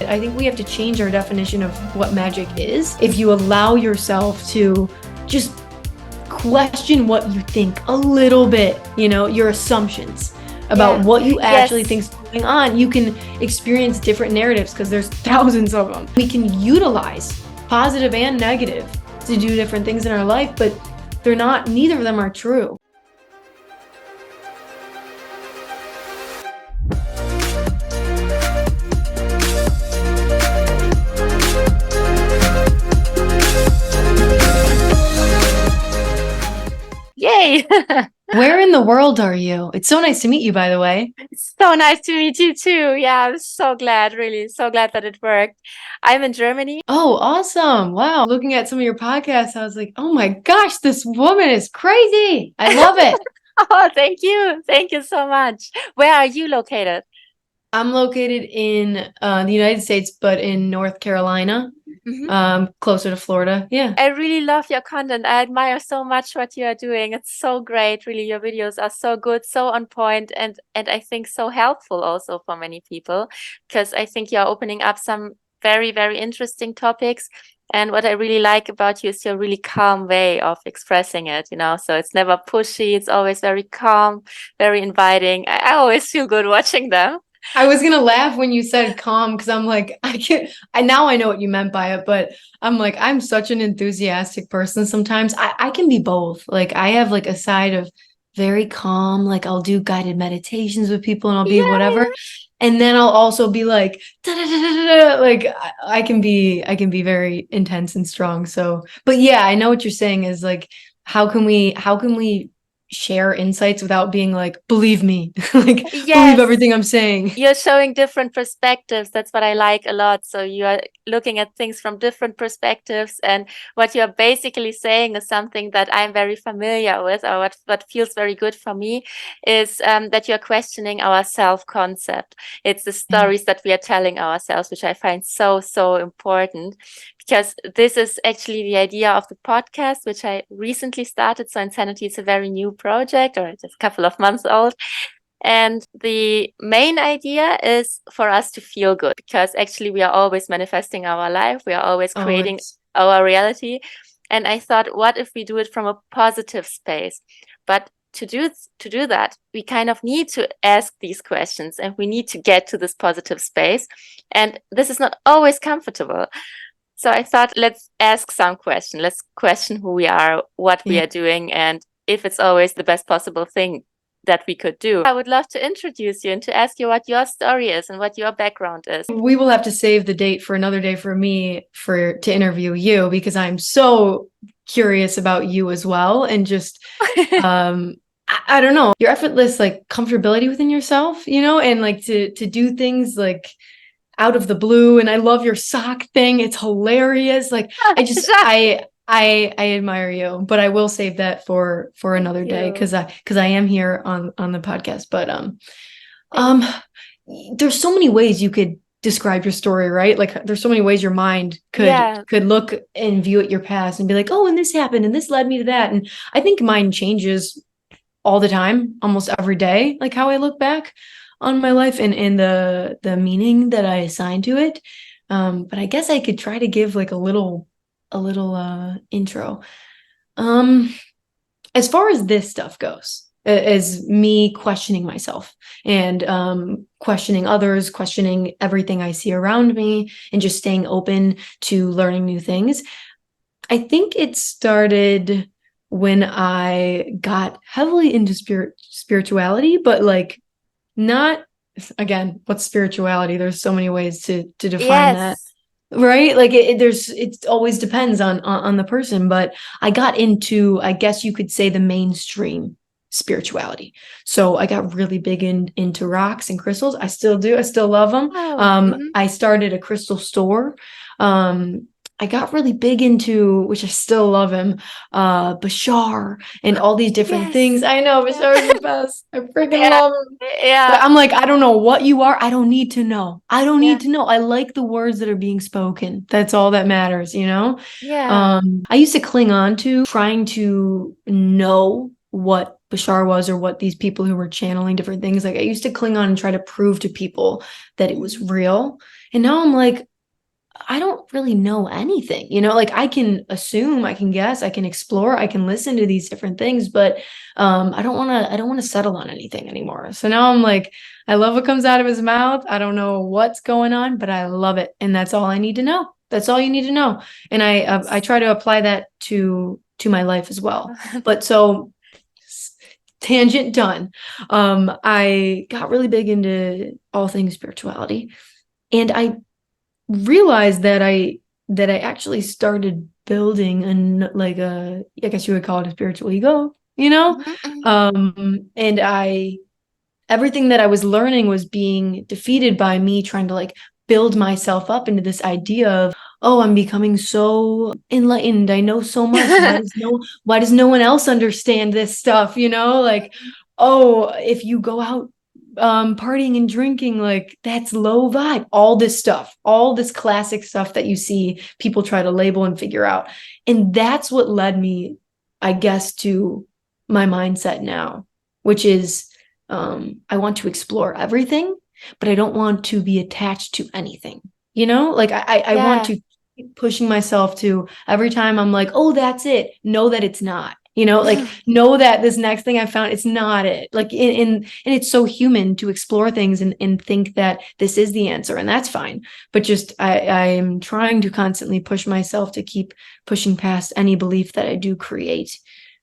I think we have to change our definition of what magic is. If you allow yourself to just question what you think a little bit, your assumptions about what you actually think is going on, you can experience different narratives because there's thousands of them. We can utilize positive and negative to do different things in our life, but neither of them are true. Yay! Where in the world are you? It's so nice to meet you, by the way. It's so nice to meet you too. Yeah, I'm so glad, really, so glad that it worked. I'm in Germany. Oh, awesome. Wow. Looking at some of your podcasts, I was like, oh my gosh, this woman is crazy. I love it. Oh, thank you. Thank you so much. Where are you located? I'm located in the United States, but in North Carolina, closer to Florida. Yeah. I really love your content. I admire so much what you are doing. It's so great. Really, your videos are so good, so on point, and I think so helpful also for many people, because I think you're opening up some very, very interesting topics. And what I really like about you is your really calm way of expressing it, so it's never pushy. It's always very calm, very inviting. I always feel good watching them. I was gonna laugh when you said calm because I'm like, now I know what you meant by it, but I'm like, I'm such an enthusiastic person sometimes. I can be both. Like I have like a side of very calm, like I'll do guided meditations with people and I'll be whatever. And then I'll also be like, like I can be very intense and strong. So, but yeah, I know what you're saying is like, how can we share insights without being like, believe me, like believe everything I'm saying. You're showing different perspectives. That's what I like a lot. So you are looking at things from different perspectives, and what you're basically saying is something that I'm very familiar with, or what feels very good for me is that you're questioning our self-concept. It's the stories that we are telling ourselves, which I find so, so important, because this is actually the idea of the podcast, which I recently started. So Insanity is a very new project, or just a couple of months old. And the main idea is for us to feel good, because actually we are always manifesting our life. We are always creating our reality. And I thought, what if we do it from a positive space? But to do that, we kind of need to ask these questions, and we need to get to this positive space. And this is not always comfortable. So I thought, let's ask some questions. Let's question who we are, what we are doing, and if it's always the best possible thing that we could do. I would love to introduce you and to ask you what your story is and what your background is. We will have to save the date for another day for me to interview you, because I'm so curious about you as well. And just, I don't know, your effortless, like comfortability within yourself, and like to do things like out of the blue. And I love your sock thing. It's hilarious. Like I admire you, but I will save that for another day because I am here on the podcast. But there's so many ways you could describe your story, right? Like there's so many ways your mind could look and view at your past and be like, oh, and this happened and this led me to that. And I think mine changes all the time, almost every day, like how I look back on my life and the meaning that I assign to it. But I guess I could try to give like a little intro. As far as this stuff goes, as me questioning myself and questioning others, questioning everything I see around me, and just staying open to learning new things, I think it started when I got heavily into spirituality, but like not, again, what's spirituality? There's so many ways to define that. Right? Like it always depends on the person, but I got into, I guess you could say, the mainstream spirituality. So I got really big into rocks and crystals. I still do. I still love them. I started a crystal store. I got really big into, which I still love him, Bashar and all these different things. I know Bashar is the best. I freaking love him. But I'm like, I don't know what you are. I don't need to know. I don't need to know. I like the words that are being spoken. That's all that matters, I used to cling on to trying to know what Bashar was, or what these people who were channeling different things. Like I used to cling on and try to prove to people that it was real. And now I'm like, I don't really know anything, like I can assume, I can guess, I can explore, I can listen to these different things, but I don't want to settle on anything anymore. So now I'm like, I love what comes out of his mouth. I don't know what's going on, but I love it. And that's all I need to know. That's all you need to know. And I try to apply that to my life as well. But so tangent done. I got really big into all things spirituality, and I realized that I actually started building I guess you would call it a spiritual ego, and everything that I was learning was being defeated by me trying to like build myself up into this idea of, oh, I'm becoming so enlightened, I know so much, why does no one else understand this stuff, like, oh, if you go out partying and drinking, like that's low vibe, all this stuff, all this classic stuff that you see people try to label and figure out. And that's what led me, I guess, to my mindset now, which is I want to explore everything, but I don't want to be attached to anything, like I want to keep pushing myself to, every time I'm like, oh, that's it, know that it's not, like know that this next thing I found, it's not it, like and it's so human to explore things and think that this is the answer, and that's fine. But just I'm trying to constantly push myself to keep pushing past any belief that I do create.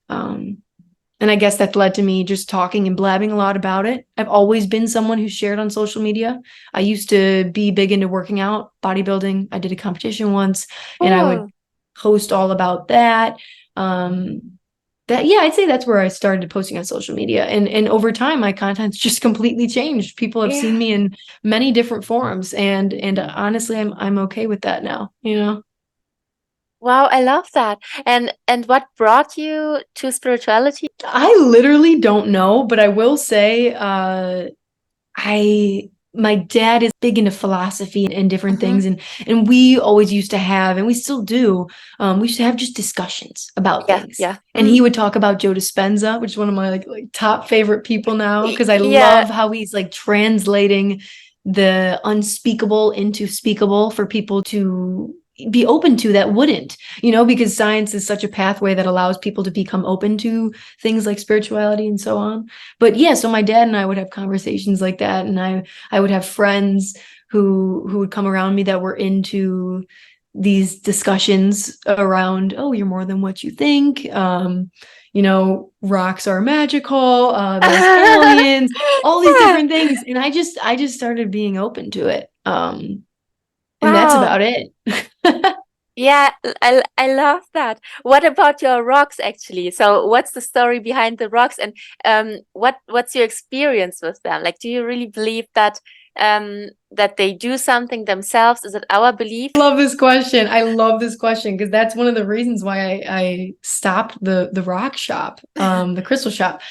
And I guess that led to me just talking and blabbing a lot about it. I've always been someone who shared on social media. I used to be big into working out, bodybuilding. I did a competition once, and I would post all about that. I'd say that's where I started posting on social media. And over time, my content's just completely changed. People have seen me in many different forms, and honestly, I'm okay with that now, Wow, I love that. And what brought you to spirituality? I literally don't know, but I will say, my dad is big into philosophy and different things, and we always used to have, and we still do, we used to have just discussions about things. And he would talk about Joe Dispenza, which is one of my like top favorite people now, because I love how he's like translating the unspeakable into speakable for people to be open to that wouldn't, because science is such a pathway that allows people to become open to things like spirituality and so on. But yeah, so my dad and I would have conversations like that, and I would have friends who would come around me that were into these discussions around, oh, you're more than what you think, rocks are magical, there's aliens, all these different things, and I just started being open to it. And that's about it. Yeah, I love that. What about your rocks actually? So what's the story behind the rocks, and what's your experience with them? Like, do you really believe that that they do something themselves? Is it our belief? I love this question because that's one of the reasons why I stopped the rock shop, the crystal shop.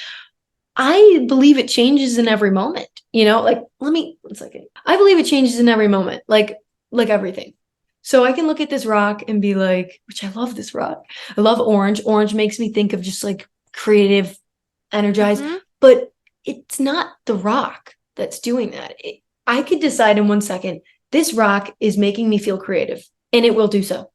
I believe it changes in every moment, like, let me, 1 second. I believe it changes in every moment, like everything. So I can look at this rock and be like, which I love this rock. I love orange. Orange makes me think of just like creative, energized, but it's not the rock that's doing that. I could decide in 1 second, this rock is making me feel creative, and it will do so.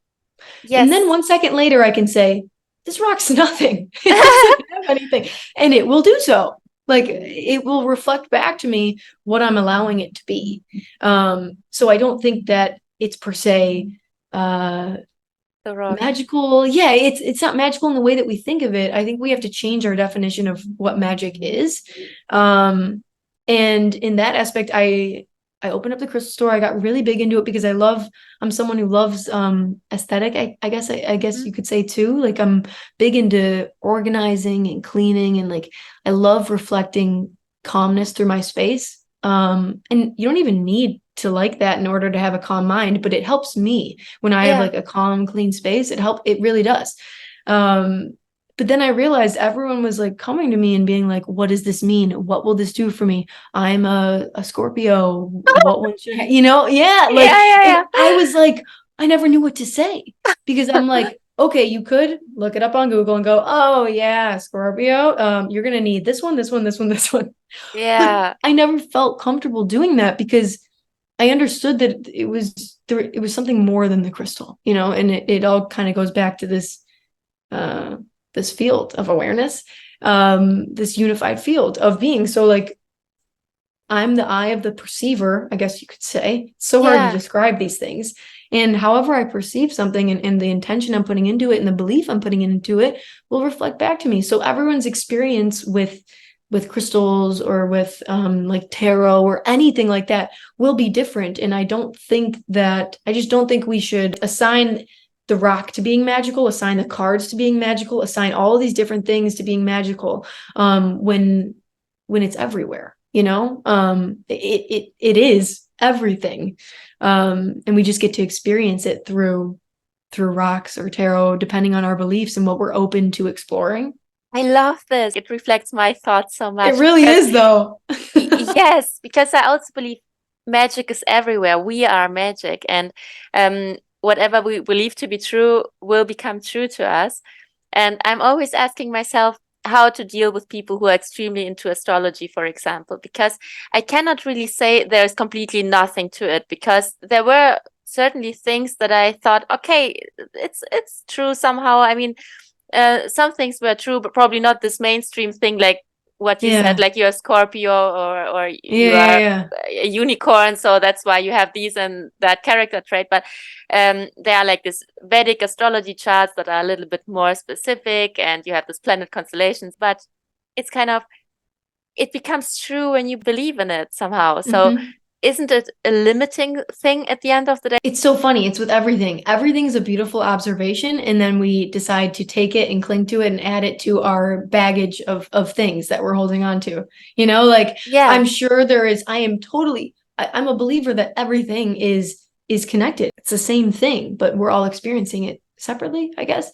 And then 1 second later, I can say, this rock's nothing. It doesn't have anything, and it will do so. Like, it will reflect back to me what I'm allowing it to be. So I don't think that it's per se magical. Yeah, it's not magical in the way that we think of it. I think we have to change our definition of what magic is. And in that aspect, I opened up the crystal store. I got really big into it because I'm someone who loves aesthetic, I guess you could say too. Like, I'm big into organizing and cleaning, and like I love reflecting calmness through my space. And you don't even need to like that in order to have a calm mind, but it helps me when I have like a calm, clean space. It really does. But then I realized everyone was like coming to me and being like, what does this mean? What will this do for me? I'm a Scorpio. What one should I, I was like, I never knew what to say, because I'm like, okay, you could look it up on Google and go, oh yeah, Scorpio, you're going to need this one, this one, this one, this one. Yeah. But I never felt comfortable doing that because I understood that it was something more than the crystal, you know, and it all kind of goes back to this field of awareness, this unified field of being. So like I'm the eye of the perceiver, I guess you could say. It's so hard to describe these things. And however I perceive something, and the intention I'm putting into it and the belief I'm putting into it will reflect back to me. So everyone's experience with crystals or with like tarot or anything like that will be different. And I just don't think we should assign the rock to being magical, assign the cards to being magical, assign all of these different things to being magical, when it's everywhere, you know. It is everything, and we just get to experience it through rocks or tarot, depending on our beliefs and what we're open to exploring. I love this. It reflects my thoughts so much. It really is, though. Yes, because I also believe magic is everywhere. We are magic, and whatever we believe to be true will become true to us. And I'm always asking myself how to deal with people who are extremely into astrology, for example, because I cannot really say there's completely nothing to it, because there were certainly things that I thought, okay, it's true somehow. I mean, some things were true, but probably not this mainstream thing, like what you said, like you're a Scorpio, or you are a unicorn, so that's why you have these and that character trait. But they are like this Vedic astrology charts that are a little bit more specific, and you have this planet constellations, but it's kind of, it becomes true when you believe in it somehow. So isn't it a limiting thing at the end of the day? It's so funny. It's with everything. Everything's a beautiful observation, and then we decide to take it and cling to it and add it to our baggage of things that we're holding on to. You know, like I'm sure there is. I'm a believer that everything is connected. It's the same thing, but we're all experiencing it separately, I guess.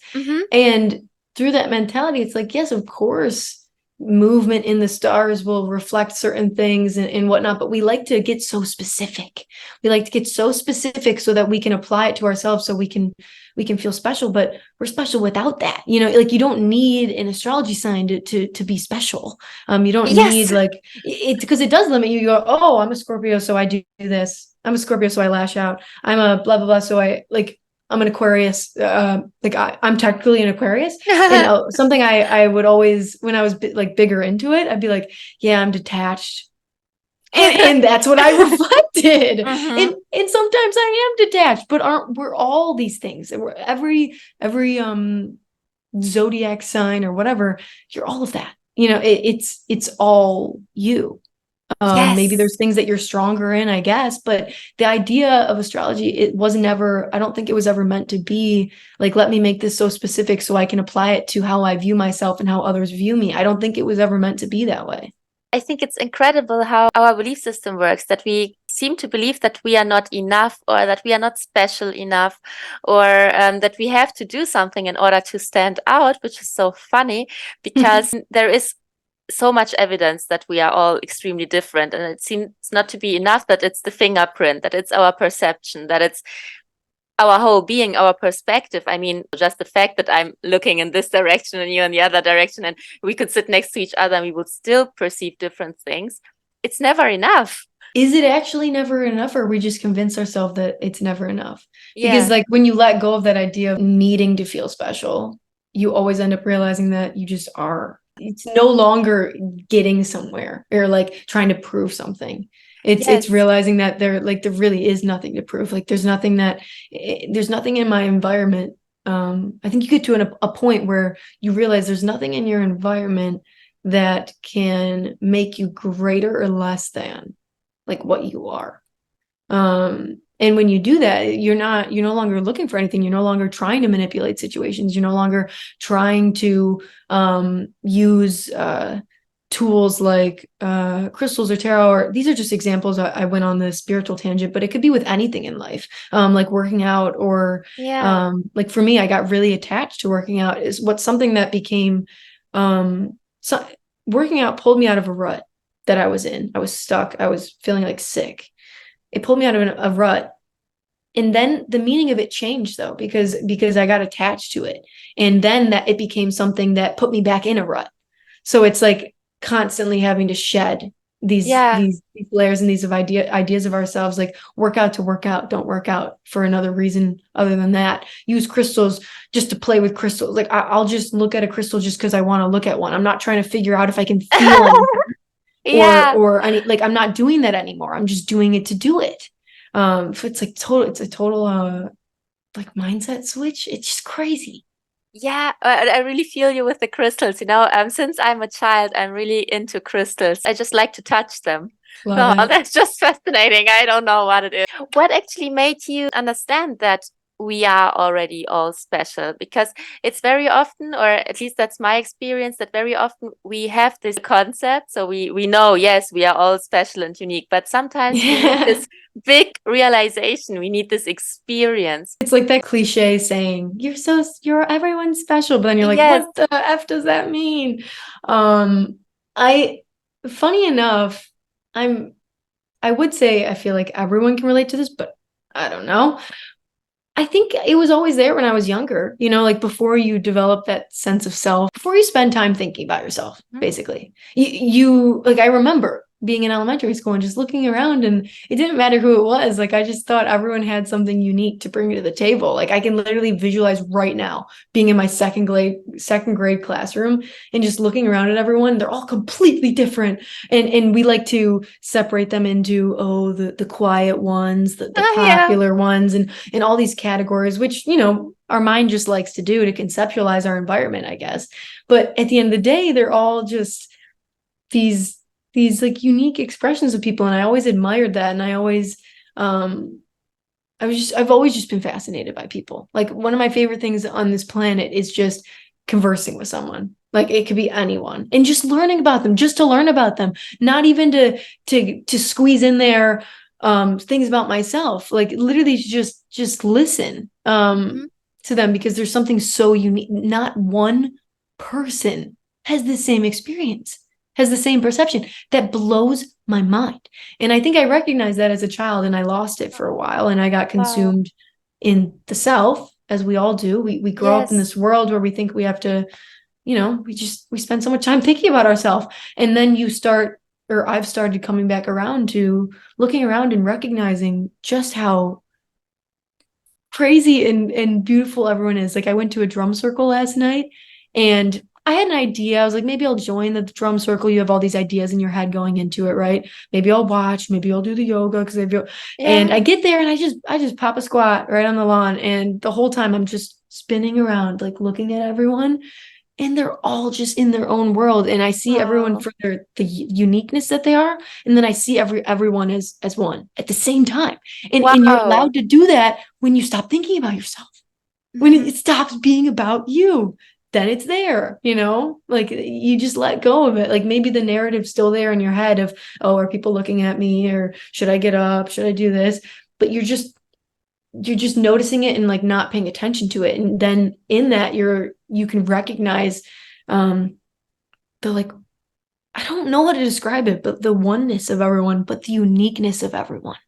And through that mentality, it's like, yes, of course, movement in the stars will reflect certain things and whatnot, but we like to get so specific. We like to get so specific so that we can apply it to ourselves, so we can feel special. But we're special without that, you know. Like you don't need an astrology sign to be special. You don't need like it, because it does limit you. You go, oh, I'm a Scorpio, so I do this. I'm a Scorpio, so I lash out. I'm a blah blah blah, so I like. I'm an Aquarius, like I'm technically an Aquarius, and something I would always, when I was like bigger into it, I'd be like, yeah, I'm detached, and that's what I reflected. And sometimes I am detached, but we're all these things? And we're every zodiac sign or whatever, you're all of that. You know, it's all you. Maybe there's things that you're stronger in, I guess, but the idea of astrology, it was never, I don't think it was ever meant to be like, let me make this so specific so I can apply it to how I view myself and how others view me. I don't think it was ever meant to be that way. I think it's incredible how our belief system works, that we seem to believe that we are not enough, or that we are not special enough, or that we have to do something in order to stand out, which is so funny because there is so much evidence that we are all extremely different, and it seems not to be enough that it's the fingerprint, that it's our perception, that it's our whole being, our perspective. I mean, just the fact that I'm looking in this direction and you in the other direction, and we could sit next to each other and we would still perceive different things. It's never enough. Is it actually never enough, or we just convince ourselves that it's never enough? Because like when you let go of that idea of needing to feel special, you always end up realizing that you just are. It's no longer getting somewhere or like trying to prove something. It's realizing that there really is nothing to prove. Like there's nothing in my environment. I think you get to a point where you realize there's nothing in your environment that can make you greater or less than like what you are. And when you do that, you're no longer looking for anything. You're no longer trying to manipulate situations. You're no longer trying to use tools like crystals or tarot, or these are just examples. I went on the spiritual tangent, but it could be with anything in life, like working out, or like for me, I got really attached to working out. Is what's something that became so working out pulled me out of a rut that I was in. I was stuck. I was feeling like sick. It pulled me out of a rut. And then the meaning of it changed, though, because I got attached to it. And then that it became something that put me back in a rut. So it's like constantly having to shed Yeah. these layers and these ideas of ourselves, like work out to work out, don't work out for another reason other than that. Use crystals just to play with crystals. Like I'll just look at a crystal just because I want to look at one. I'm not trying to figure out if I can feel anything Yeah. or any, like I'm not doing that anymore. I'm just doing it to do it. So it's like it's a total like mindset switch. It's just crazy. Yeah, I really feel you with the crystals. Since I'm a child, I'm really into crystals. I just like to touch them. Love Oh, it. that's just fascinating. I don't know what it is. What actually made you understand that we are already all special? Because it's very often, or at least that's my experience, that very often we have this concept. So we know, yes, we are all special and unique, but sometimes we need Yeah. this big realization. We need this experience. It's like that cliche saying, you're everyone's special, but then you're like, Yes. what the F does that mean? Um, I funny enough, I would say I feel like everyone can relate to this, but I don't know. I think it was always there when I was younger, like before you develop that sense of self, before you spend time thinking about yourself, Mhm. basically. You like, I remember being in elementary school and just looking around, and it didn't matter who it was. Like, I just thought everyone had something unique to bring to the table. Like, I can literally visualize right now being in my second grade classroom and just looking around at everyone. They're all completely different. And we like to separate them into, the quiet ones, the Yeah. popular ones, and all these categories, which, our mind just likes to do to conceptualize our environment, I guess. But at the end of the day, they're all just these like unique expressions of people. And I always admired that. And I've always just been fascinated by people. Like, one of my favorite things on this planet is just conversing with someone. Like, it could be anyone, and just learning about them, just to learn about them, not even to squeeze in there things about myself. Like, literally just listen Mhm. to them, because there's something so unique. Not one person has the same experience, has the same perception. That blows my mind. And I think I recognized that as a child, and I lost it for a while, and I got Wow. consumed in the self, as we all do. We grow up in Yes. this world where we think we have to, we spend so much time thinking about ourselves. And then I've started coming back around to looking around and recognizing just how crazy and beautiful everyone is. Like, I went to a drum circle last night, and I had an idea. I was like, maybe I'll join the drum circle. You have all these ideas in your head going into it, right? Maybe I'll watch, maybe I'll do the yoga because and Yeah. I get there and I just pop a squat right on the lawn, and the whole time I'm just spinning around, like looking at everyone, and they're all just in their own world, and I see everyone Wow. for the uniqueness that they are, and then I see everyone as one at the same time. And you're Wow. allowed to do that when you stop thinking about yourself, when Mhm. it stops being about you. Then it's there, like, you just let go of it. Like, maybe the narrative's still there in your head of, oh, are people looking at me, or should I get up, should I do this? But you're just noticing it and like not paying attention to it. And then in that, you can recognize the, like, I don't know how to describe it, but the oneness of everyone, but the uniqueness of everyone.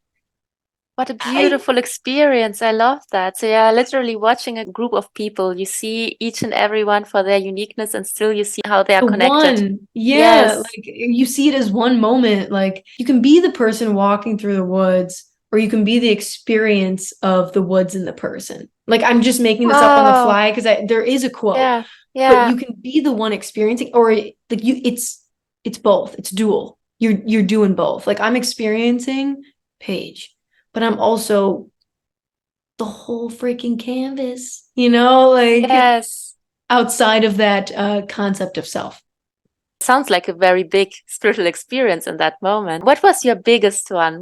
What a I beautiful experience. I love that. So yeah, literally watching a group of people, you see each and every one for their uniqueness, and still you see how they are the connected. one, yeah, Yes. like, you see it as one moment. Like, you can be the person walking through the woods, or you can be the experience of the woods and the person. Like, I'm just making this up on the Wow. fly because there is a quote, Yeah. but Yeah. you can be the one experiencing, or like, it's both. It's dual. You're doing both. Like, I'm experiencing Paige, but I'm also the whole freaking canvas, like, Yes. outside of that concept of self. Sounds like a very big spiritual experience in that moment. What was your biggest one?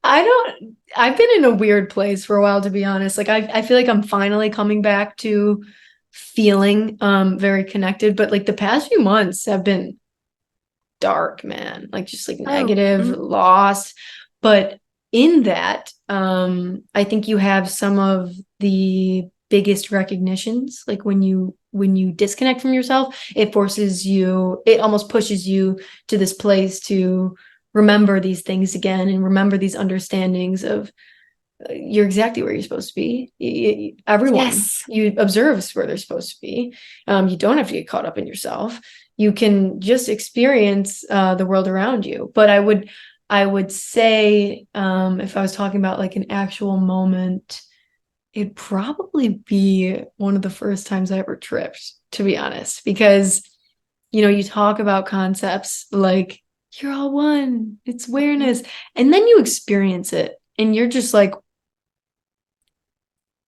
I've been in a weird place for a while, to be honest. Like, I feel like I'm finally coming back to feeling very connected, but like the past few months have been dark, man. Like, just like Oh. negative, Mhm. lost. But in that, I think you have some of the biggest recognitions. Like, when you disconnect from yourself, it almost pushes you to this place to remember these things again, and remember these understandings of, you're exactly where you're supposed to be. Everyone Yes. you observe is where they're supposed to be. You don't have to get caught up in yourself. you can just experience the world around you. But I would say, if I was talking about like an actual moment, it'd probably be one of the first times I ever tripped, to be honest, because you talk about concepts like you're all one, it's awareness, and then you experience it and you're just like,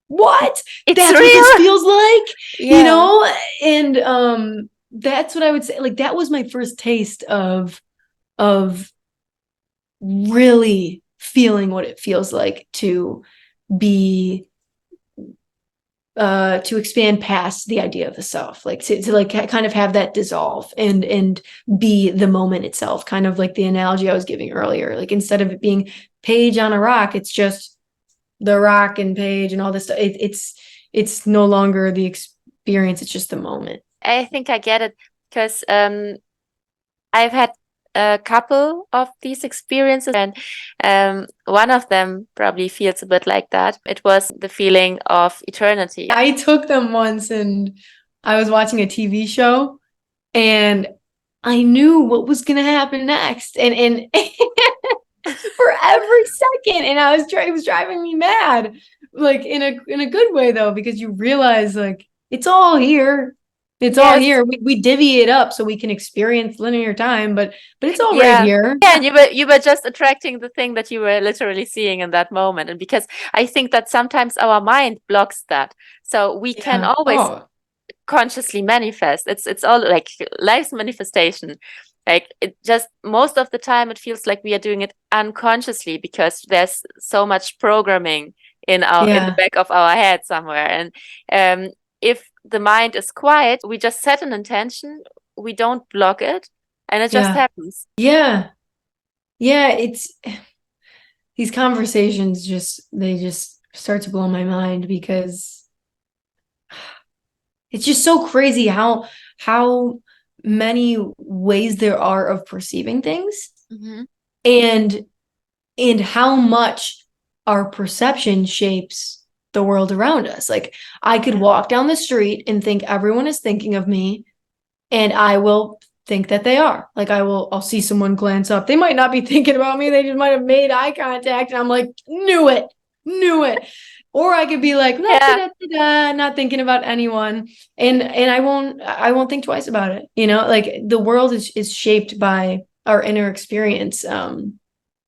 what? It's That's real. what this feels like, Yeah. and that's what I would say. Like that was my first taste of really feeling what it feels like to be to expand past the idea of the self, like to like kind of have that dissolve and be the moment itself, kind of like the analogy I was giving earlier. Like instead of it being Paige on a rock, it's just the rock and Paige and all this stuff. It's no longer the experience, it's just the moment. I think I get it because I've had a couple of these experiences, and one of them probably feels a bit like that. It was the feeling of eternity. I took them once and I was watching a TV show and I knew what was going to happen next. And for every second, and it was driving me mad, like in a good way though, because you realize like it's all here. It's all Yes. here. We divvy it up so we can experience linear time, but it's all right Yeah. here. Yeah, and you were just attracting the thing that you were literally seeing in that moment. And because I think that sometimes our mind blocks that. So we can Yeah. always Oh, consciously manifest. It's all like life's manifestation. Like it just most of the time it feels like we are doing it unconsciously because there's so much programming in the yeah. back of our head somewhere. And if the mind is quiet, we just set an intention, we don't block it, and it just Yeah. happens. Yeah. Yeah. It's these conversations they just start to blow my mind because it's just so crazy how many ways there are of perceiving things, Mm-hmm. and how much our perception shapes the world around us. Like I could walk down the street and think everyone is thinking of me, and I will think that they are. Like I'll see someone glance up. They might not be thinking about me. They just might have made eye contact, and I'm like, knew it, knew it. Or I could be like, da, Yeah. da, da, da, not thinking about anyone, and I won't think twice about it. Like the world is shaped by our inner experience.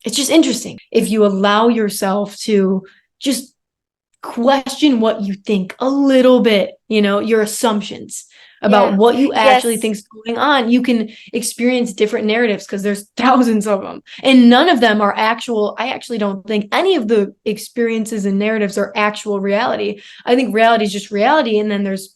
It's just interesting if you allow yourself to just question what you think a little bit, your assumptions about Yeah. what you actually Yes. think is going on. You can experience different narratives because there's thousands of them, and none of them are actual. I actually don't think any of the experiences and narratives are actual reality. I think reality is just reality, and then there's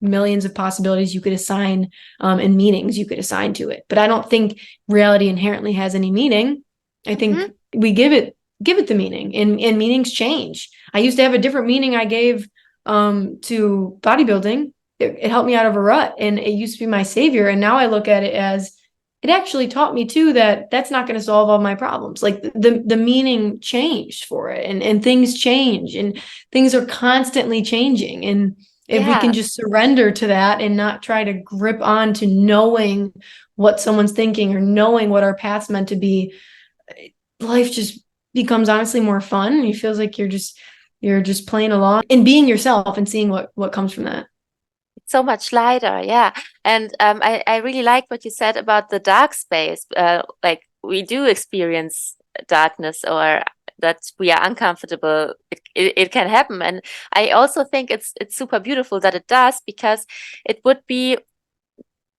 millions of possibilities you could assign, and meanings you could assign to it. But I don't think reality inherently has any meaning. I think we give it the meaning, and meanings change. I used to have a different meaning I gave to bodybuilding. It helped me out of a rut, and it used to be my savior. And now I look at it as it actually taught me too that that's not going to solve all my problems. Like the meaning changed for it, and things change, and things are constantly changing. And if we can Yeah. just surrender to that and not try to grip on to knowing what someone's thinking or knowing what our path's meant to be, life just becomes honestly more fun. And it feels like you're just playing along and being yourself and seeing what comes from that. So much lighter, yeah. And I really like what you said about the dark space. Like we do experience darkness, or that we are uncomfortable. It can happen, and I also think it's super beautiful that it does, because it would be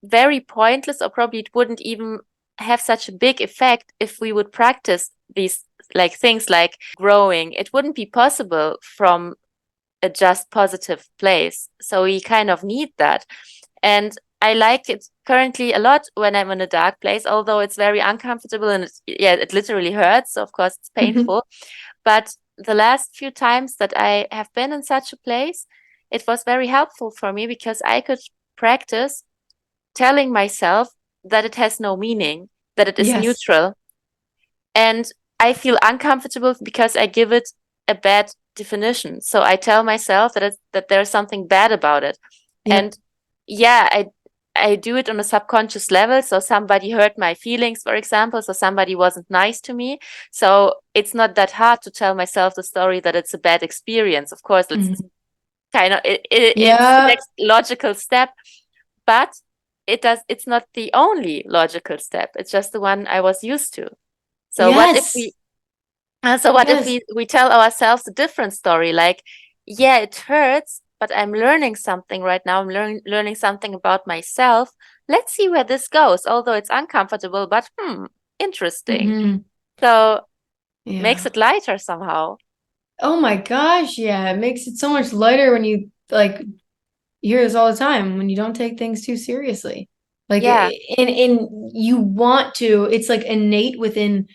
very pointless, or probably it wouldn't even have such a big effect if we would practice these like things like growing. It wouldn't be possible from a just positive place. So we kind of need that. And I like it currently a lot when I'm in a dark place, although it's very uncomfortable and it literally hurts. So of course it's painful. But the last few times that I have been in such a place, it was very helpful for me because I could practice telling myself that it has no meaning, that it is Yes. neutral. And I feel uncomfortable because I give it a bad definition. So I tell myself that there's something bad about it. Yep. And yeah, I do it on a subconscious level. So somebody hurt my feelings, for example. So somebody wasn't nice to me. So it's not that hard to tell myself the story that it's a bad experience. Of course, it's Mhm. kind of it's the Yeah. next logical step, but it's not the only logical step. It's just the one I was used to. So what if Yes. we so what if Yes. we tell ourselves a different story? Like, yeah, it hurts, but I'm learning something right now. I'm learning something about myself. Let's see where this goes. Although it's uncomfortable, but interesting. Hmm. So makes Yeah. it lighter somehow. Oh my gosh. Yeah. It makes it so much lighter when you like hear this all the time, when you don't take things too seriously. Like, Yeah, and you want to, it's like innate within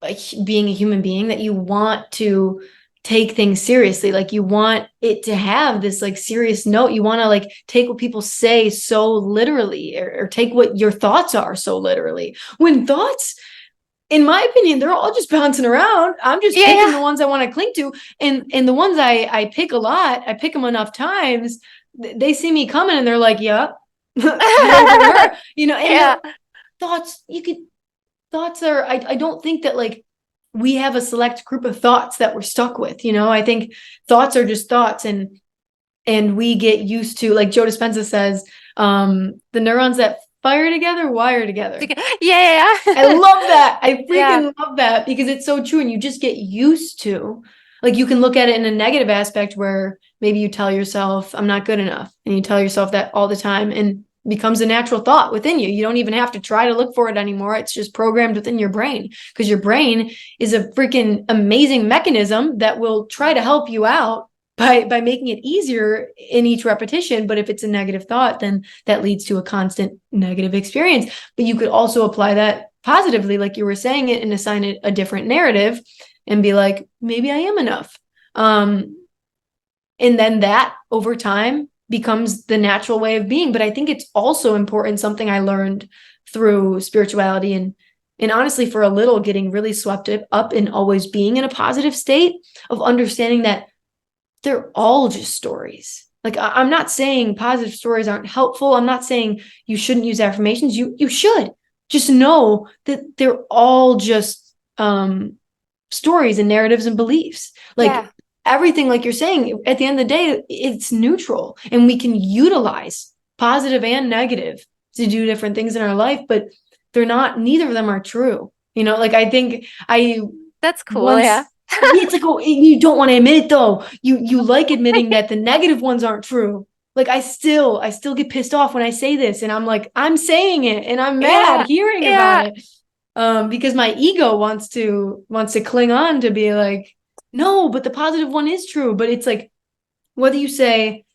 like being a human being that you want to take things seriously. Like you want it to have this like serious note. You want to like take what people say so literally, or take what your thoughts are so literally. When thoughts, in my opinion, they're all just bouncing around. I'm just yeah, picking yeah. the ones I want to cling to. And the ones I pick a lot, I pick them enough times, they see me coming and they're like, yeah, head over to her, and Yeah, they're thoughts. Thoughts are, I don't think that like we have a select group of thoughts that we're stuck with. I think thoughts are just thoughts, and we get used to, like Joe Dispenza says, the neurons that fire together wire together. yeah, I yeah. love that. I Yeah, freaking love that because it's so true. And you just get used to, like, you can look at it in a negative aspect where maybe you tell yourself, I'm not good enough. And you tell yourself that all the time, and becomes a natural thought within you. You don't even have to try to look for it anymore. It's just programmed within your brain, because your brain is a freaking amazing mechanism that will try to help you out by making it easier in each repetition. But if it's a negative thought, then that leads to a constant negative experience. But you could also apply that positively, like you were saying it, and assign it a different narrative and be like, maybe I am enough. And then that over time becomes the natural way of being. But I think it's also important, something I learned through spirituality, and honestly for a little getting really swept up in always being in a positive state, of understanding that they're all just stories. Like, I'm not saying positive stories aren't helpful. I'm not saying you shouldn't use affirmations. You should. Just know that they're all just stories and narratives and beliefs. Like yeah, everything, like you're saying, at the end of the day, it's neutral, and we can utilize positive and negative to do different things in our life, but they're not, neither of them are true. Like I think I that's cool. Yeah. once, yeah, it's like, oh, you don't want to admit it though. You like admitting that the negative ones aren't true. Like I still get pissed off when I say this, and I'm like, I'm saying it and I'm mad Yeah, hearing about yeah. it. Because my ego wants to cling on to be like, no, but the positive one is true. But it's like, whether you say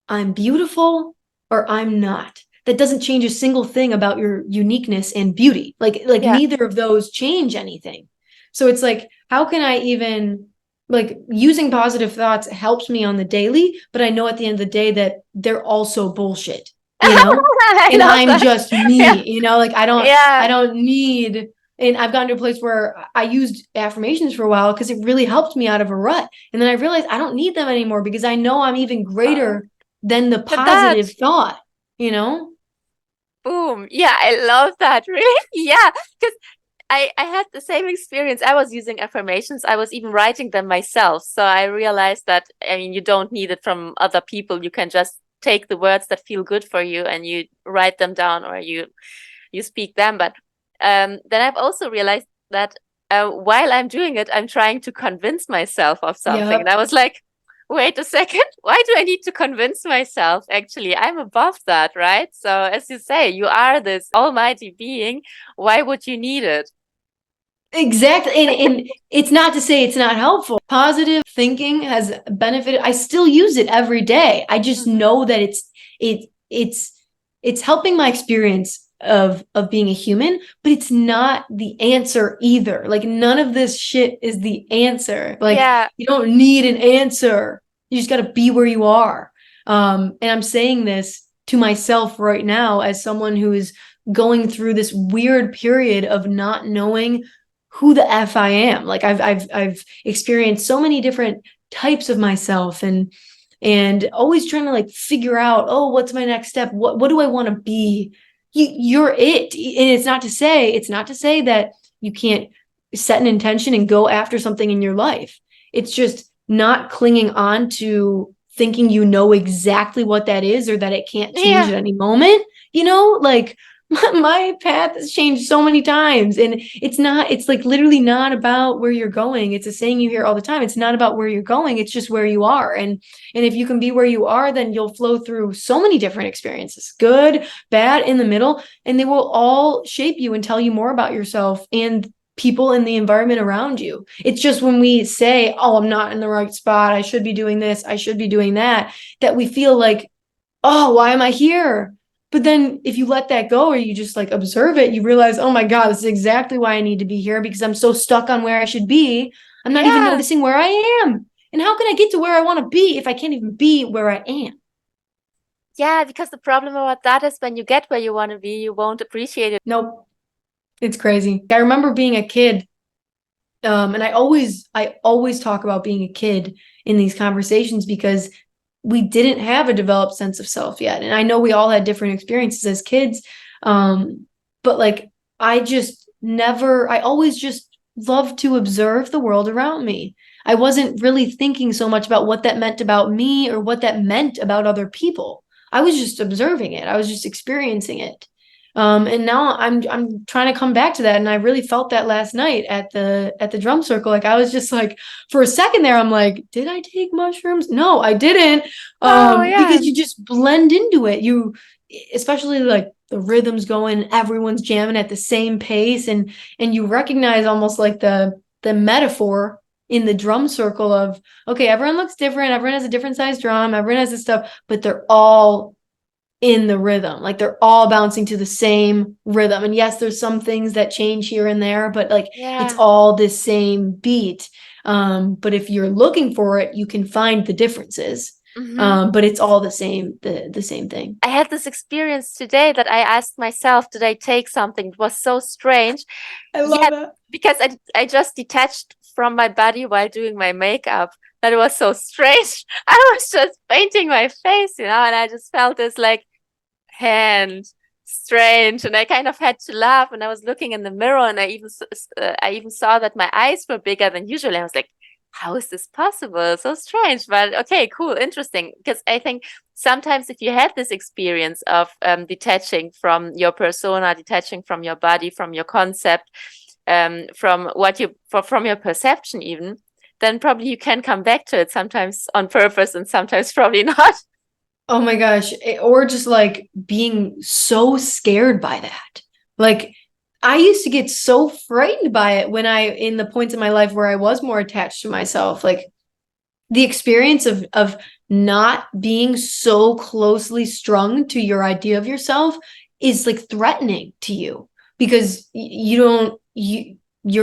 I'm beautiful or I'm not, that doesn't change a single thing about your uniqueness and beauty. Like Yeah. neither of those change anything. So it's like, how can I even, like, using positive thoughts helps me on the daily, but I know at the end of the day that they're also bullshit, I and love I'm that. just Yeah, me, like I yeah. don't need. And I've gotten to a place where I used affirmations for a while because it really helped me out of a rut. And then I realized I don't need them anymore, because I know I'm even Oh, greater than the but that, positive thought, you know? boom. Yeah, I love that. Really? Yeah, because I had the same experience. I was using affirmations. I was even writing them myself. So I realized that, I mean, you don't need it from other people. You can just take the words that feel good for you and you write them down, or you speak them. But then I've also realized that while I'm doing it, I'm trying to convince myself of something. And Yep. I was like, wait a second, why do I need to convince myself? Actually, I'm above that, right? So, as you say, you are this almighty being. Why would you need it? Exactly. And it's not to say it's not helpful. Positive thinking has benefited. I still use it every day. I just Mhm. know that it it's it's helping my experience of being a human, but it's not the answer either. Like, none of this shit is the answer. Like, Yeah, you don't need an answer. You just got to be where you are. And I'm saying this to myself right now as someone who is going through this weird period of not knowing who the F I am. Like, I've experienced so many different types of myself, and always trying to like figure out, oh, what's my next step? What do I want to be? You're it. And it's not to say that you can't set an intention and go after something in your life. It's just not clinging on to thinking you know exactly what that is, or that it can't change Yeah. at any moment. Like my path has changed so many times, and it's like literally not about where you're going. It's a saying you hear all the time. It's not about where you're going. It's just where you are. And if you can be where you are, then you'll flow through so many different experiences, good, bad, in the middle, and they will all shape you and tell you more about yourself and people in the environment around you. It's just when we say, oh, I'm not in the right spot, I should be doing this, I should be doing that, that we feel like, oh, why am I here? But then if you let that go, or you just like observe it, you realize, oh my God, this is exactly why I need to be here, because I'm so stuck on where I should be. I'm not even Yeah. noticing where I am. And how can I get to where I want to be if I can't even be where I am? Yeah, because the problem about that is when you get where you want to be, you won't appreciate it. Nope. It's crazy. I remember being a kid. And I always talk about being a kid in these conversations, because we didn't have a developed sense of self yet. And I know we all had different experiences as kids. But like, I always just loved to observe the world around me. I wasn't really thinking so much about what that meant about me or what that meant about other people. I was just observing it. I was just experiencing it. And now I'm trying to come back to that. And I really felt that last night at the drum circle. Like, I was just like, for a second there, I'm like, did I take mushrooms? No, I didn't. Oh, yeah. Because you just blend into it. Especially like the rhythm's going, everyone's jamming at the same pace, and you recognize almost like the metaphor in the drum circle of, okay, everyone looks different, everyone has a different size drum, everyone has this stuff, but they're all in the rhythm. Like, they're all bouncing to the same rhythm. And yes, there's some things that change here and there, but like, it's Yeah. all this same beat. But if you're looking for it, you can find the differences. Hmm. But it's all the same thing. I had this experience today that I asked myself, did I take something? It was so strange. I love Yeah, that. because I just detached from my body while doing my makeup. That was so strange. I was just painting my face, and I just felt this like hand strange, and I kind of had to laugh. And I was looking in the mirror, and I even saw that my eyes were bigger than usual. I was like, how is this possible? So strange, but okay, cool, interesting. Because I think sometimes if you had this experience of detaching from your persona, detaching from your body, from your concept, from from your perception even, then probably you can come back to it sometimes on purpose and sometimes probably not. Oh my gosh. Or just like being so scared by that. Like, I used to get so frightened by it in the points in my life where I was more attached to myself. Like, the experience of not being so closely strung to your idea of yourself is like threatening to you, because you're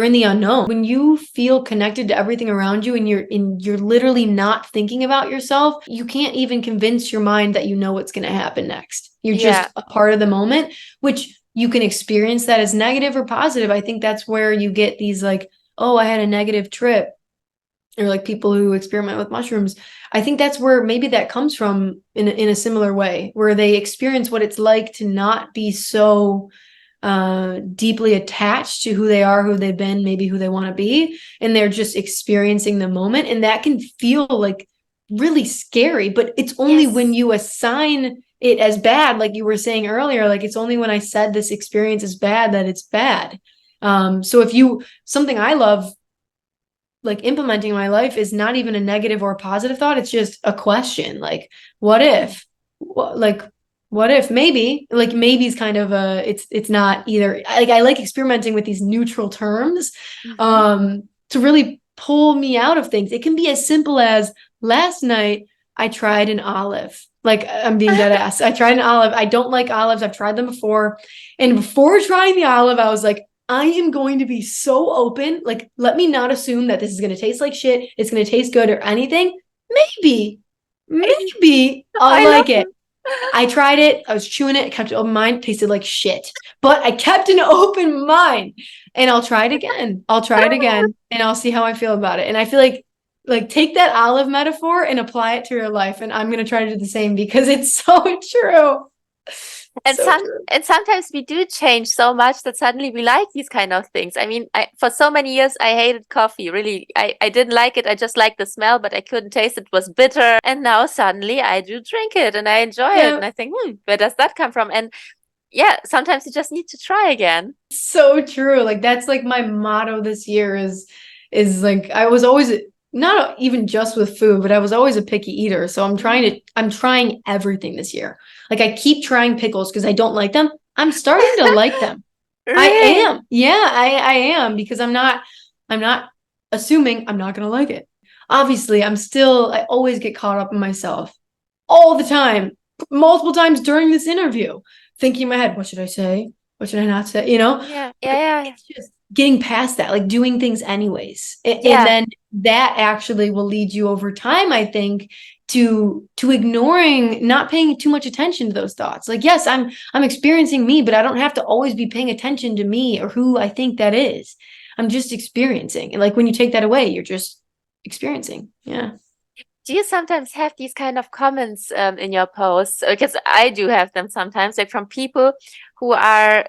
in the unknown. When you feel connected to everything around you, and you're literally not thinking about yourself, you can't even convince your mind that you know what's going to happen next. You're Yeah. just a part of the moment, which you can experience that as negative or positive. I think that's where you get these like, oh, I had a negative trip, or like people who experiment with mushrooms. I think that's where maybe that comes from, in a similar way, where they experience what it's like to not be so deeply attached to who they are, who they've been, maybe who they want to be, and they're just experiencing the moment. And that can feel like really scary, but it's only when Yes. you assign it as bad, like you were saying earlier, like, it's only when I said this experience is bad that it's bad. So if you something I love like implementing in my life is not even a negative or a positive thought. It's just a question. Like, what if? Like, what if? Maybe. Like, maybe is kind of it's not either. Like, I like experimenting with these neutral terms, Hmm. to really pull me out of things. It can be as simple as, last night I tried an olive. Like, I'm being dead ass. I tried an olive. I don't like olives. I've tried them before. And before trying the olive, I was like, I am going to be so open. Like, let me not assume that this is going to taste like shit. It's going to taste good or anything. Maybe I'll I love like it. it. I tried it. I was chewing it. I kept an open mind. Tasted like shit. But I kept an open mind. And I'll try it again. And I'll see how I feel about it. And I feel like like take that olive metaphor and apply it to your life. And I'm going to try to do the same because it's so true. And So true. and sometimes we do change so much that suddenly we like these kind of things. I mean, for so many years I hated coffee. Really, I didn't like it. I just liked the smell, but I couldn't taste it. It was bitter. And now suddenly I do drink it and I enjoy it. Yeah. And I think, where does that come from? And yeah, sometimes you just need to try again. So true. Like that's like my motto this year is like I was always not even just with food, but I was always a picky eater. So I'm trying everything this year. Like I keep trying pickles because I don't like them. I'm starting to like them. I Really? am. Yeah, I am because I'm not assuming I'm not gonna like it. Obviously, I always get caught up in myself all the time, multiple times during this interview, thinking in my head, what should I say? What should I not say? Yeah, But yeah, yeah. it's just getting past that, like doing things anyways. And Yeah. then that actually will lead you over time, I think, to ignoring, not paying too much attention to those thoughts. Like, yes, I'm experiencing me, but I don't have to always be paying attention to me or who I think that is. I'm just experiencing. And like when you take that away, you're just experiencing. Yeah. Do you sometimes have these kind of comments in your posts? Because I do have them sometimes, like from people who are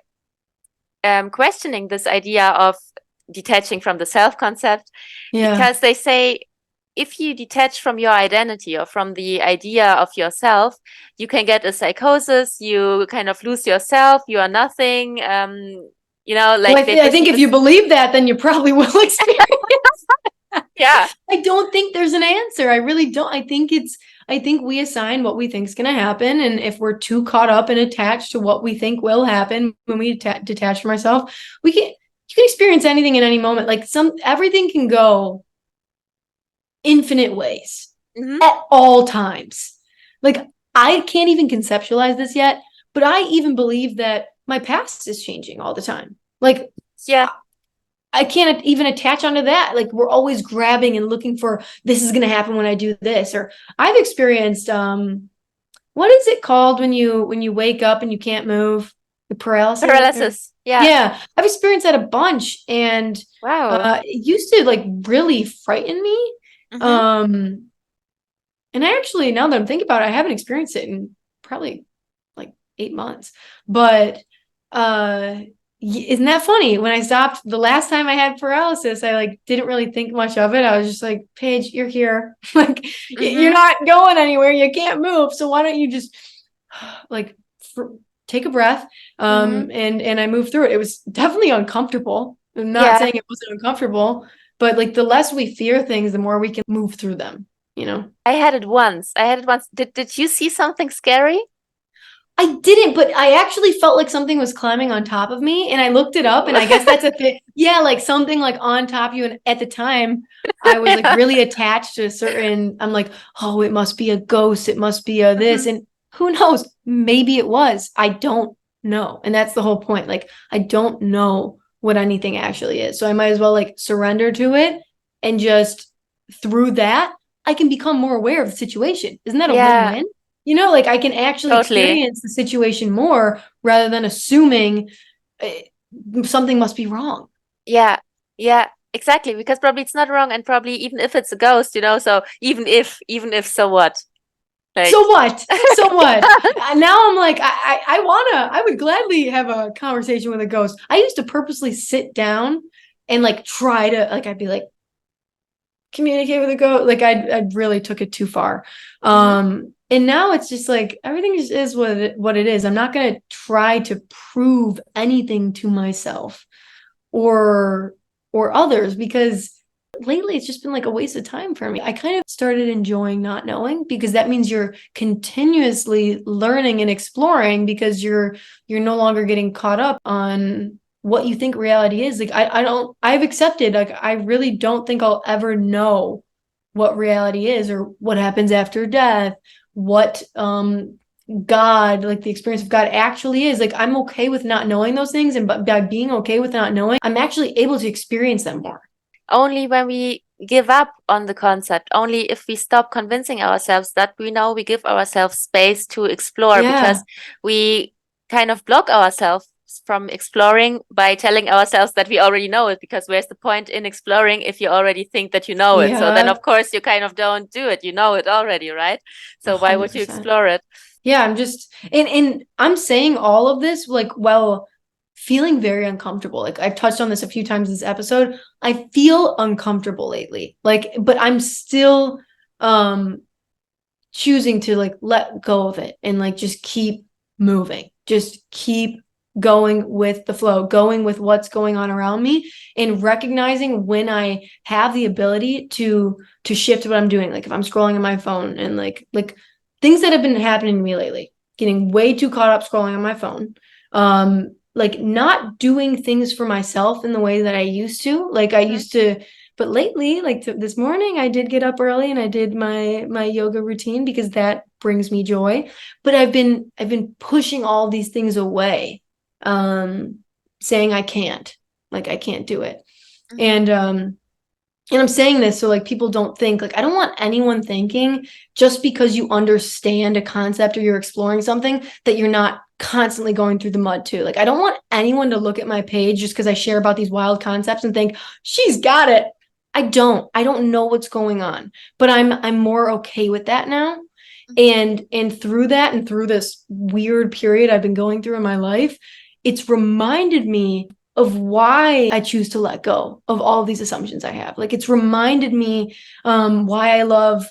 questioning this idea of detaching from the self concept, Yeah. because they say if you detach from your identity or from the idea of yourself, you can get a psychosis, you kind of lose yourself, you are nothing. Well, Like they I think perceive if you as, believe that, then you probably will experience. yeah. I don't think there's an answer. I really don't. I think we assign what we think is going to happen. And if we're too caught up and attached to what we think will happen when we detach from ourselves, you can experience anything in any moment. Like everything can go infinite ways Hmm. at all times. Like I can't even conceptualize this yet, but I even believe that my past is changing all the time. Like Yeah. I can't even attach onto that. Like we're always grabbing and looking for this is going to happen when I do this. Or I've experienced what is it called when you wake up and you can't move? The paralysis? Paralysis. Yeah. Yeah, I've experienced that a bunch, and Wow. it used to like really frighten me. Hmm. Um, and I actually, now that I'm thinking about it, I haven't experienced it in probably like 8 months. But uh isn't that funny? When I stopped the last time I had paralysis, I like didn't really think much of it. I was just like, Paige, you're here. Like you're Hmm. not going anywhere. You can't move. So why don't you just like take a breath? Hmm. And I moved through it. It was definitely uncomfortable. I'm not Yeah. saying it wasn't uncomfortable, but like the less we fear things, the more we can move through them, you know? I had it once. I had it once. Did you see something scary? I didn't, but I actually felt like something was climbing on top of me, and I looked it up, and I guess that's a thing. Yeah, like something like on top of you. And at the time, I was like really attached to a certain. I'm like, oh, it must be a ghost. It must be a this, Mhm. and who knows? Maybe it was. I don't know, and that's the whole point. Like, I don't know what anything actually is, so I might as well like surrender to it, and just through that, I can become more aware of the situation. Isn't that a Yeah, win-win? Like I can actually totally. experience the situation more rather than assuming something must be wrong. Yeah, yeah, exactly. Because probably it's not wrong, and probably even if it's a ghost, so even if, so what? So Like, what? So what? Now I'm like, I would gladly have a conversation with a ghost. I used to purposely sit down and like try to, like, I'd be like, communicate with a ghost. Like I really took it too far. Mhm. And now it's just like everything is what it is. I'm not gonna try to prove anything to myself or others because lately it's just been like a waste of time for me. I kind of started enjoying not knowing because that means you're continuously learning and exploring because you're no longer getting caught up on what you think reality is. Like I've accepted, like I really don't think I'll ever know what reality is or what happens after death, what God, like the experience of God actually is. Like I'm okay with not knowing those things, and by being okay with not knowing, I'm actually able to experience them more. Only when we give up on the concept, only if we stop convincing ourselves that we know, we give ourselves space to explore Yeah. because we kind of block ourselves from exploring by telling ourselves that we already know it, because where's the point in exploring if you already think that you know it? So then, Yeah, of course, you kind of don't do it. You know it already, right? So why would you 100%. explore it? Yeah, I'm just and I'm saying all of this like, well, feeling very uncomfortable. Like I've touched on this a few times this episode. I feel uncomfortable lately. Like, but I'm still choosing to like let go of it and like just keep moving. Just keep going with the flow, going with what's going on around me, and recognizing when I have the ability to shift what I'm doing. Like if I'm scrolling on my phone and like things that have been happening to me lately, getting way too caught up scrolling on my phone. Like not doing things for myself in the way that I used to. Like I used to, but lately, like this morning, I did get up early and I did my yoga routine because that brings me joy. But I've been pushing all these things away, saying I can't, like I can't do it. And I'm saying this so like people don't think, like I don't want anyone thinking just because you understand a concept or you're exploring something that you're not constantly going through the mud too. Like I don't want anyone to look at my page just because I share about these wild concepts and think she's got it. I don't know what's going on, but I'm more okay with that now. And through that and through this weird period I've been going through in my life, it's reminded me of why I choose to let go of all these assumptions I have. Like it's reminded me why I love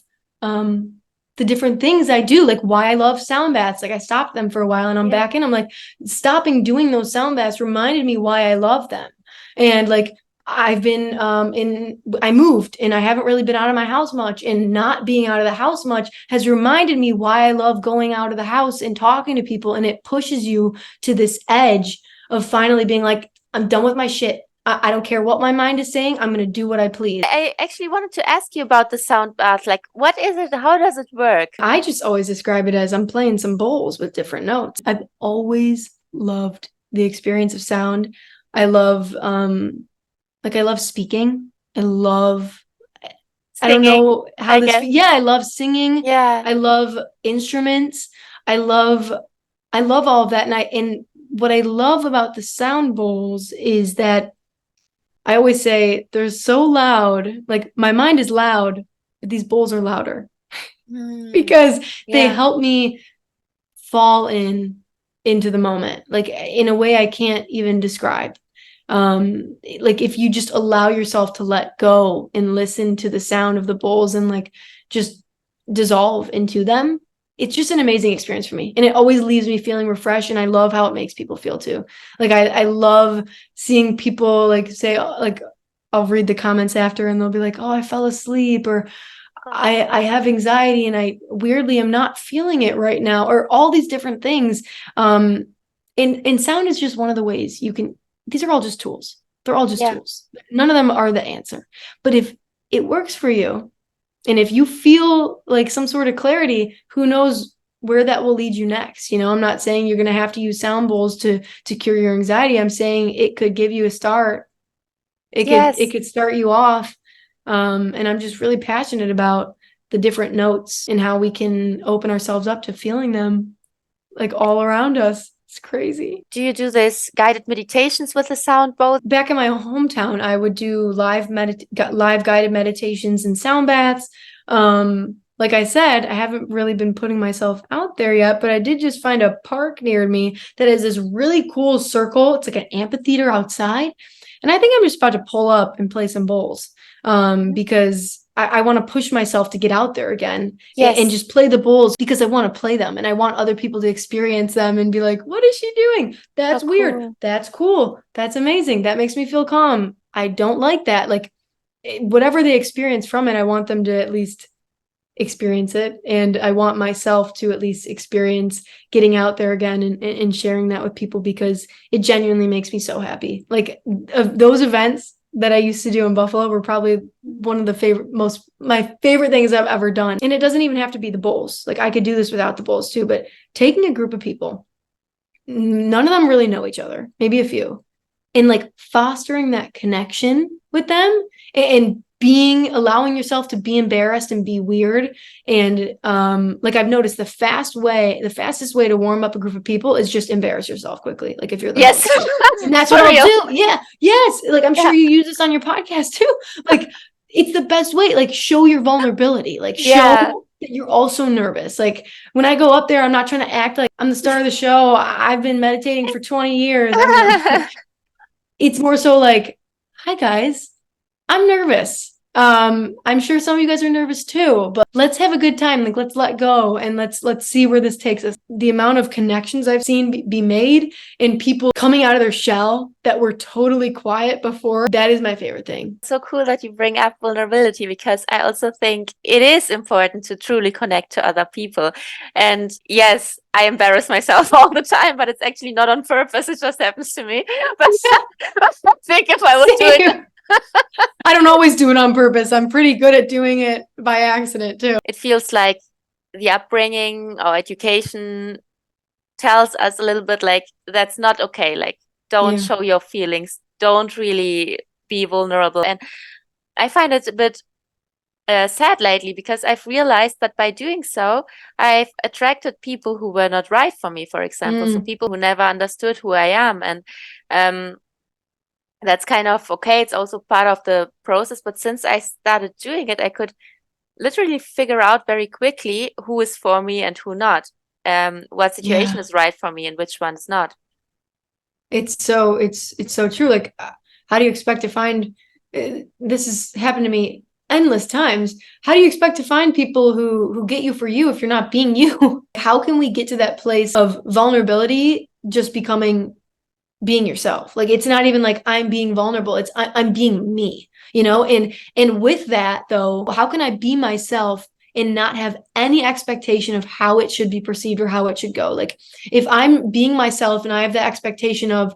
the different things I do, like why I love sound baths. Like I stopped them for a while and I'm back in. I'm like, stopping doing those sound baths reminded me why I love them. And like I've been I moved and I haven't really been out of my house much, and not being out of the house much has reminded me why I love going out of the house and talking to people. And it pushes you to this edge of finally being like, I'm done with my shit. I don't care what my mind is saying. I'm going to do what I please. I actually wanted to ask you about the sound bath. Like, what is it? How does it work? I just always describe it as I'm playing some bowls with different notes. I've always loved the experience of sound. I love, I love speaking. I love, I don't Singing, know how I this, guess. yeah, I love singing. Yeah. I love instruments. I love all of that. And what I love about the sound bowls is that I always say they're so loud. Like my mind is loud, but these bowls are louder because they Yeah. help me fall into the moment, like in a way I can't even describe. Like if you just allow yourself to let go and listen to the sound of the bowls and like just dissolve into them, it's just an amazing experience for me, and it always leaves me feeling refreshed. And I love how it makes people feel too. Like I love seeing people like say like, I'll read the comments after and they'll be like, oh, I fell asleep, or I have anxiety and I weirdly am not feeling it right now, or all these different things. And sound is just one of the ways you can, these are all just tools. They're all just tools. None of them are the answer. But if it works for you, and if you feel like some sort of clarity, who knows where that will lead you next? You know, I'm not saying you're going to have to use sound bowls to cure your anxiety. I'm saying it could give you a start. It could start you off. And I'm just really passionate about the different notes and how we can open ourselves up to feeling them like all around us. It's crazy. Do you do this guided meditations with the sound bowl? Back in my hometown, I would do live guided meditations and sound baths. Like I said, I haven't really been putting myself out there yet, but I did just find a park near me that has this really cool circle. It's like an amphitheater outside. And I think I'm just about to pull up and play some bowls, because I want to push myself to get out there again and just play the bowls because I want to play them and I want other people to experience them and be like, what is she doing? That's weird. Cool. That's cool. That's amazing. That makes me feel calm. I don't like that. Like whatever they experience from it, I want them to at least experience it. And I want myself to at least experience getting out there again and sharing that with people, because it genuinely makes me so happy. Like those events that I used to do in Buffalo were probably one of the my favorite things I've ever done. And it doesn't even have to be the bowls. Like I could do this without the bowls too, but taking a group of people, none of them really know each other, maybe a few, and like fostering that connection with them and allowing yourself to be embarrassed and be weird. And like I've noticed the fastest way to warm up a group of people is just embarrass yourself quickly. Like if you're the Yes. host. And that's For what I'll real. do. Yeah. Yes. Like I'm sure you use this on your podcast too. Like it's the best way. Like show your vulnerability. Like show that you're also nervous. Like when I go up there, I'm not trying to act like I'm the star of the show. I've been meditating for 20 years. It's more so like, hi guys, I'm nervous. I'm sure some of you guys are nervous too, but let's have a good time. Like let's let go and let's see where this takes us. The amount of connections I've seen be made and people coming out of their shell that were totally quiet before, that is my favorite thing. So cool that you bring up vulnerability, because I also think it is important to truly connect to other people. And yes, I embarrass myself all the time, but it's actually not on purpose. It just happens to me. But I think if I was doing I don't always do it on purpose. I'm pretty good at doing it by accident too. It feels like the upbringing or education tells us a little bit like that's not okay. Like don't show your feelings. Don't really be vulnerable. And I find it a bit sad lately, because I've realized that by doing so, I've attracted people who were not right for me, for example. So people who never understood who I am. And that's kind of okay. It's also part of the process. But since I started doing it, I could literally figure out very quickly who is for me and who not. What situation is right for me and which one is not. It's so true. Like, how do you expect to find? This has happened to me endless times. How do you expect to find people who get you for you if you're not being you? How can we get to that place of vulnerability just becoming being yourself? Like it's not even like I'm being vulnerable, it's I'm being me, you know? And with that though, how can I be myself and not have any expectation of how it should be perceived or how it should go? Like if I'm being myself and I have the expectation of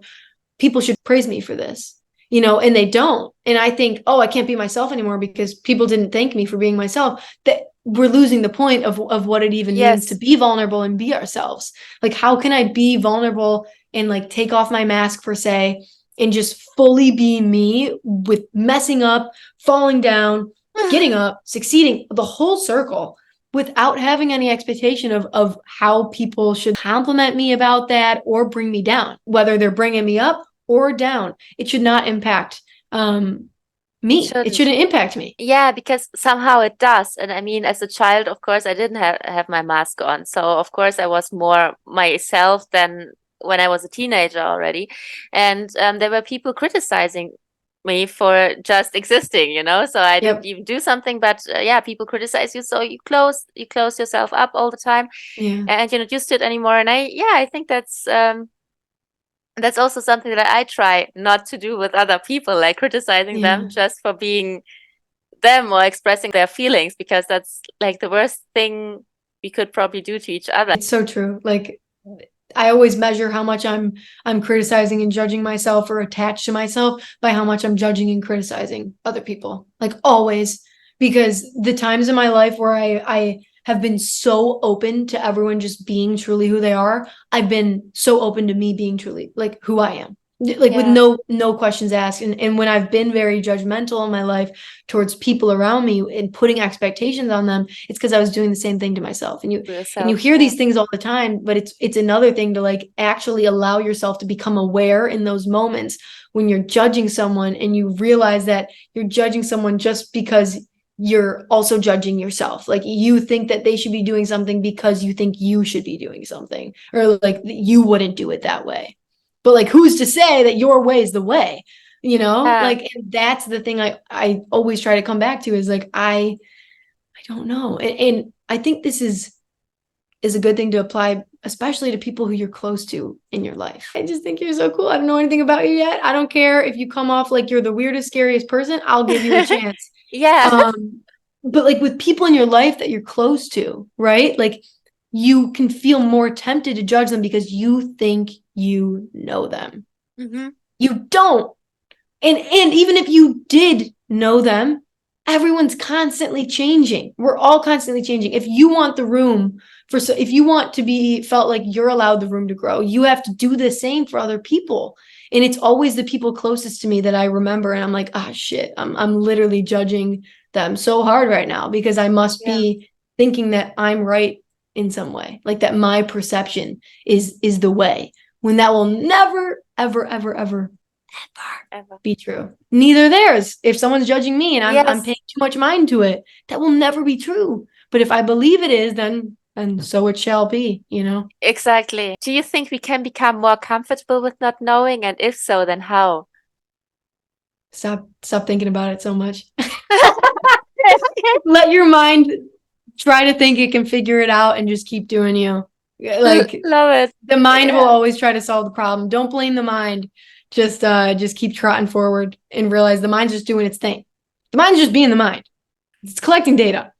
people should praise me for this, you know, and they don't, and I think, oh, I can't be myself anymore because people didn't thank me for being myself, that we're losing the point of what it even means to be vulnerable and be ourselves. Like how can I be vulnerable and like take off my mask per se and just fully be me with messing up, falling down, getting up, succeeding, the whole circle, without having any expectation of how people should compliment me about that or bring me down, whether they're bringing me up or down. It should not impact me. It shouldn't impact me. Yeah, because somehow it does. And I mean, as a child, of course, I didn't have my mask on. So of course I was more myself than when I was a teenager already. And there were people criticizing me for just existing, you know? So I didn't even do something, but yeah, people criticize you. So you close yourself up all the time and you're not used to it anymore. And I think that's also something that I try not to do with other people, like criticizing them just for being them or expressing their feelings, because that's like the worst thing we could probably do to each other. It's so true. Like I always measure how much I'm criticizing and judging myself or attached to myself by how much I'm judging and criticizing other people. Like always, because the times in my life where I have been so open to everyone just being truly who they are, I've been so open to me being truly like who I am. Like with no questions asked. And when I've been very judgmental in my life towards people around me and putting expectations on them, it's because I was doing the same thing to myself. And you hear these things all the time, but it's another thing to like actually allow yourself to become aware in those moments when you're judging someone and you realize that you're judging someone just because you're also judging yourself. Like you think that they should be doing something because you think you should be doing something, or like you wouldn't do it that way. But like, who's to say that your way is the way, you know? Like, and that's the thing I always try to come back to is like, I don't know. And I think this is a good thing to apply, especially to people who you're close to in your life. I just think you're so cool. I don't know anything about you yet. I don't care if you come off like you're the weirdest, scariest person. I'll give you a chance. But like with people in your life that you're close to, right? Like you can feel more tempted to judge them because you think you know them. You don't. And even if you did know them, everyone's constantly changing. We're all constantly changing. If you want the room if you want to be felt like you're allowed the room to grow, you have to do the same for other people. And it's always the people closest to me that I remember. And I'm like, ah, shit, I'm literally judging them so hard right now because I must be thinking that I'm right in some way, like that my perception is the way, when that will never, ever, ever, ever, ever be true. Neither theirs. If someone's judging me and I'm paying too much mind to it, that will never be true. But if I believe it is, then so it shall be, you know? Exactly. Do you think we can become more comfortable with not knowing? And if so, then how? Stop thinking about it so much. Let your mind try to think it can figure it out and just keep doing you. Like, love it. the mind will always try to solve the problem. Don't blame the mind. Just keep trotting forward and realize the mind's just doing its thing. The mind's just being the mind. It's collecting data.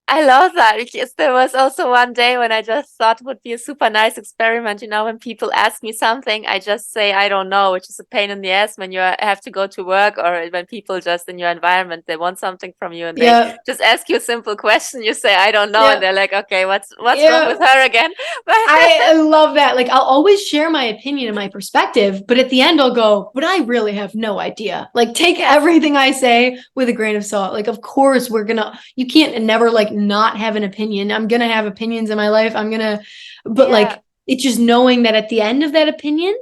I love that because there was also one day when I just thought it would be a super nice experiment. You know, when people ask me something, I just say, I don't know, which is a pain in the ass when you have to go to work, or when people just in your environment, they want something from you and they just ask you a simple question. You say, I don't know. And they're like, okay, what's wrong with her again? I love that. Like, I'll always share my opinion and my perspective, but at the end I'll go, but I really have no idea. Like, take everything I say with a grain of salt. Like, of course you can't never like not have an opinion. I'm gonna have opinions in my life. But like, it's just knowing that at the end of that opinion,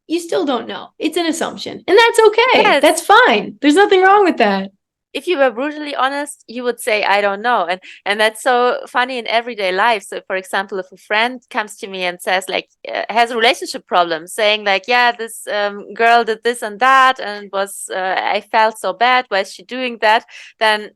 you still don't know. It's an assumption, and that's okay. That's fine. There's nothing wrong with that. If you were brutally honest, you would say, I don't know. And that's so funny in everyday life. So, for example, if a friend comes to me and says, like, has a relationship problem, saying like, yeah, this girl did this and that, and I felt so bad. Why is she doing that? Then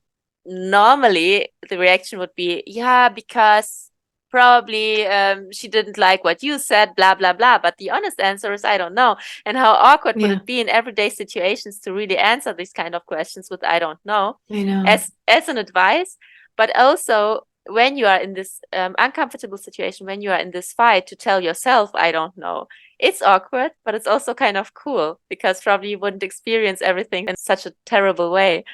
normally the reaction would be, yeah, because probably she didn't like what you said, blah, blah, blah. But the honest answer is, I don't know. And how awkward would it be in everyday situations to really answer these kind of questions with, I don't know, I know. as an advice, but also when you are in this uncomfortable situation, when you are in this fight, to tell yourself, I don't know. It's awkward, but it's also kind of cool because probably you wouldn't experience everything in such a terrible way.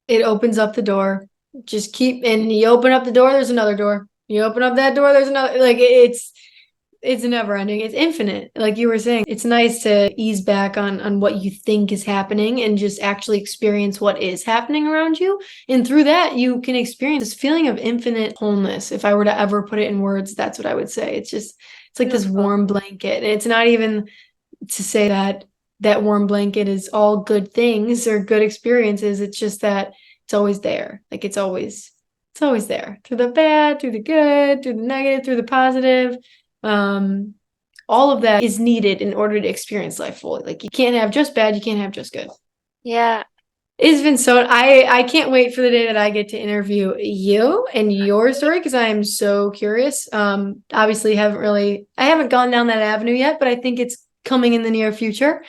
It opens up the door. And you open up the door, there's another door. You open up that door, there's another. Like, it's never ending. It's infinite. Like you were saying, it's nice to ease back on what you think is happening and just actually experience what is happening around you. And through that, you can experience this feeling of infinite wholeness. If I were to ever put it in words, that's what I would say. It's like this warm blanket. And it's not even to say that warm blanket is all good things or good experiences. It's just that it's always there. Like, it's always there, through the bad, through the good, through the negative, through the positive. All of that is needed in order to experience life fully. Like, you can't have just bad, you can't have just good. Yeah. It's been so, I can't wait for the day that I get to interview you and your story, because I am so curious. Obviously I haven't gone down that avenue yet, but I think it's coming in the near future.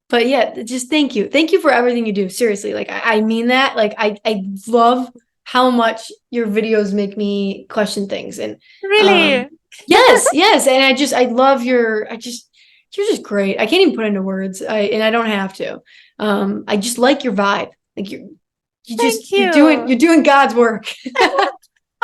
But yeah, just thank you. Thank you for everything you do. Seriously. Like, I mean that. Like, I love how much your videos make me question things. And really, yes. And I love you're just great. I can't even put into words. And I don't have to. I just like your vibe. Like, you're doing God's work.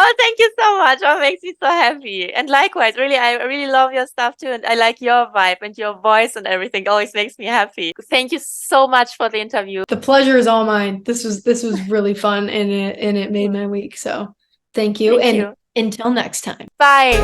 Oh, thank you so much. That makes me so happy. And likewise, really, I really love your stuff too. And I like your vibe and your voice and everything. Always makes me happy. Thank you so much for the interview. The pleasure is all mine. This was really fun, and it made my week. So thank you. Until next time. Bye.